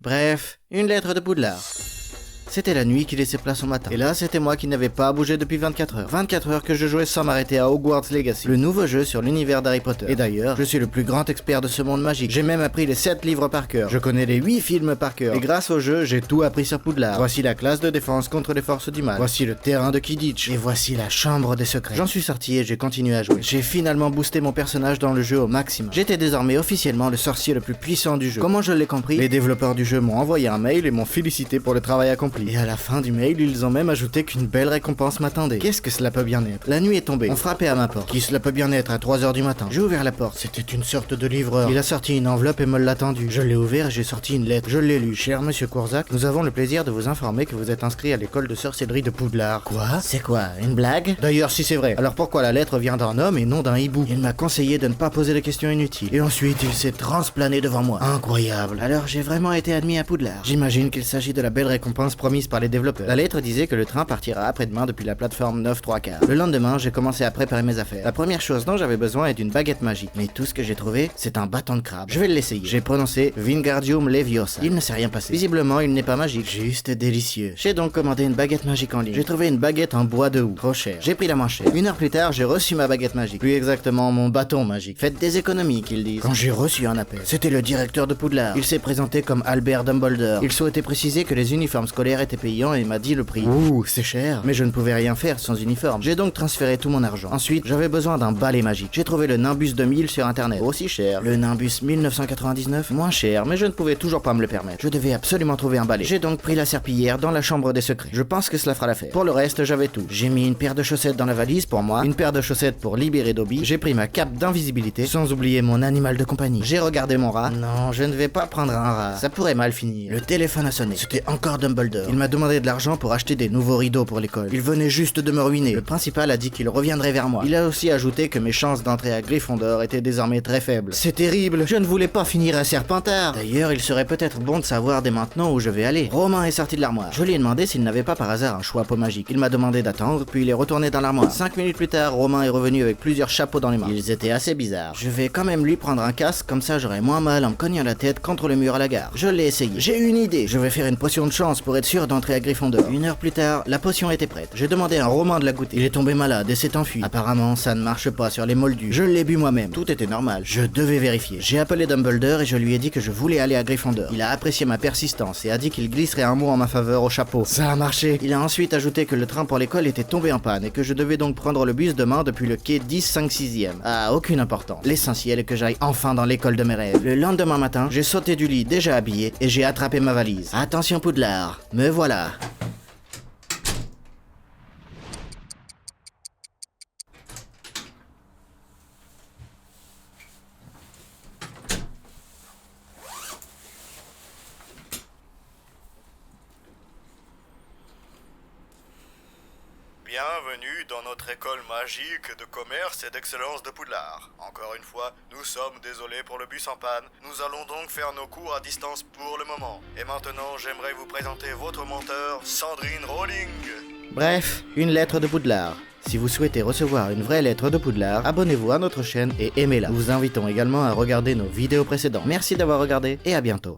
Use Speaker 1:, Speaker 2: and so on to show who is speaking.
Speaker 1: Bref, une lettre de Poudlard. C'était la nuit qui laissait place au matin. Et là, c'était moi qui n'avais pas bougé depuis 24 heures. 24 heures que je jouais sans m'arrêter à Hogwarts Legacy, le nouveau jeu sur l'univers d'Harry Potter. Et d'ailleurs, je suis le plus grand expert de ce monde magique. J'ai même appris les 7 livres par cœur. Je connais les 8 films par cœur. Et grâce au jeu, j'ai tout appris sur Poudlard. Voici la classe de défense contre les forces du mal. Voici le terrain de Quidditch. Et voici la chambre des secrets. J'en suis sorti et j'ai continué à jouer. J'ai finalement boosté mon personnage dans le jeu au maximum. J'étais désormais officiellement le sorcier le plus puissant du jeu. Comment je l'ai compris? Les développeurs du jeu m'ont envoyé un mail et m'ont félicité pour le travail accompli. Et à la fin du mail, ils ont même ajouté qu'une belle récompense m'attendait. Qu'est-ce que cela peut bien être? La nuit est tombée. On frappait à ma porte. Qui cela peut bien être à 3h du matin? J'ai ouvert la porte. C'était une sorte de livreur. Il a sorti une enveloppe et me l'a tendue. Je l'ai ouvert et j'ai sorti une lettre. Je l'ai lue. Cher monsieur Courzac, nous avons le plaisir de vous informer que vous êtes inscrit à l'école de sorcellerie de Poudlard. Quoi? C'est quoi? Une blague? D'ailleurs, si c'est vrai, alors pourquoi la lettre vient d'un homme et non d'un hibou? Il m'a conseillé de ne pas poser de questions inutiles. Et ensuite, il s'est transplané devant moi. Incroyable. Alors j'ai vraiment été admis à Poudlard. J'imagine qu'il s'agit de la belle récompense promise par les développeurs. La lettre disait que le train partira après-demain depuis la plateforme 9 3/4. Le lendemain, j'ai commencé à préparer mes affaires. La première chose dont j'avais besoin est d'une baguette magique. Mais tout ce que j'ai trouvé, c'est un bâton de crabe. Je vais l'essayer. J'ai prononcé Wingardium Leviosa. Il ne s'est rien passé. Visiblement, il n'est pas magique. Juste délicieux. J'ai donc commandé une baguette magique en ligne. J'ai trouvé une baguette en bois de houx. Trop cher. J'ai pris la moins chère. 1 heure plus tard, j'ai reçu ma baguette magique. Plus exactement, mon bâton magique. Faites des économies, qu'ils disent. Quand j'ai reçu un appel, c'était le directeur de Poudlard. Il s'est présenté comme Albert Dumbledore. Il souhaitait préciser que les uniformes scolaires étaient payants et m'a dit le prix. Ouh, c'est cher. Mais je ne pouvais rien faire sans uniforme. J'ai donc transféré tout mon argent. Ensuite, j'avais besoin d'un balai magique. J'ai trouvé le Nimbus 2000 sur internet. Aussi cher. Le Nimbus 1999, moins cher, mais je ne pouvais toujours pas me le permettre. Je devais absolument trouver un balai. J'ai donc pris la serpillière dans la chambre des secrets. Je pense que cela fera l'affaire. Pour le reste, j'avais tout. J'ai mis une paire de chaussettes dans la valise pour moi, une paire de chaussettes pour libérer Dobby. J'ai pris ma cape d'invisibilité, sans oublier mon animal de compagnie. J'ai regardé mon rat. Non, je ne vais pas prendre un rat. Ça pourrait mal finir. Le téléphone a sonné. C'était encore Dumbledore. Il m'a demandé de l'argent pour acheter des nouveaux rideaux pour l'école. Il venait juste de me ruiner. Le principal a dit qu'il reviendrait vers moi. Il a aussi ajouté que mes chances d'entrer à Gryffondor étaient désormais très faibles. C'est terrible. Je ne voulais pas finir à Serpentard. D'ailleurs, il serait peut-être bon de savoir dès maintenant où je vais aller. Romain est sorti de l'armoire. Je lui ai demandé s'il n'avait pas par hasard un choix magique. Il m'a demandé d'attendre, puis il est retourné dans l'armoire. 5 minutes plus tard, Romain est revenu avec plusieurs chapeaux dans les mains. Ils étaient assez bizarres. Je vais quand même lui prendre un casque, comme ça j'aurai moins mal en me cognant la tête contre le mur à la gare. Je l'ai essayé. J'ai une idée. Je vais faire une potion de chance pour être sûr d'entrer à Gryffondor. 1 heure plus tard, la potion était prête. J'ai demandé à Romain de la goûter. Il est tombé malade et s'est enfui. Apparemment, ça ne marche pas sur les moldus. Je l'ai bu moi-même. Tout était normal. Je devais vérifier. J'ai appelé Dumbledore et je lui ai dit que je voulais aller à Gryffondor. Il a apprécié ma persistance et a dit qu'il glisserait un mot en ma faveur au chapeau. Ça a marché. Il a ensuite ajouté que le train pour l'école était tombé en panne et que je devais donc prendre le bus demain depuis le quai 10-5-6e. Ah, aucune importance. L'essentiel est que j'aille enfin dans l'école de mes rêves. Le lendemain matin, j'ai sauté du lit déjà habillé et j'ai attrapé ma valise. Attention Poudlard, me voilà.
Speaker 2: Bienvenue dans notre école magique de commerce et d'excellence de Poudlard. Encore une fois, nous sommes désolés pour le bus en panne. Nous allons donc faire nos cours à distance pour le moment. Et maintenant, j'aimerais vous présenter votre menteur, Sandrine Rowling.
Speaker 1: Bref, une lettre de Poudlard. Si vous souhaitez recevoir une vraie lettre de Poudlard, abonnez-vous à notre chaîne et aimez-la. Nous vous invitons également à regarder nos vidéos précédentes. Merci d'avoir regardé et à bientôt.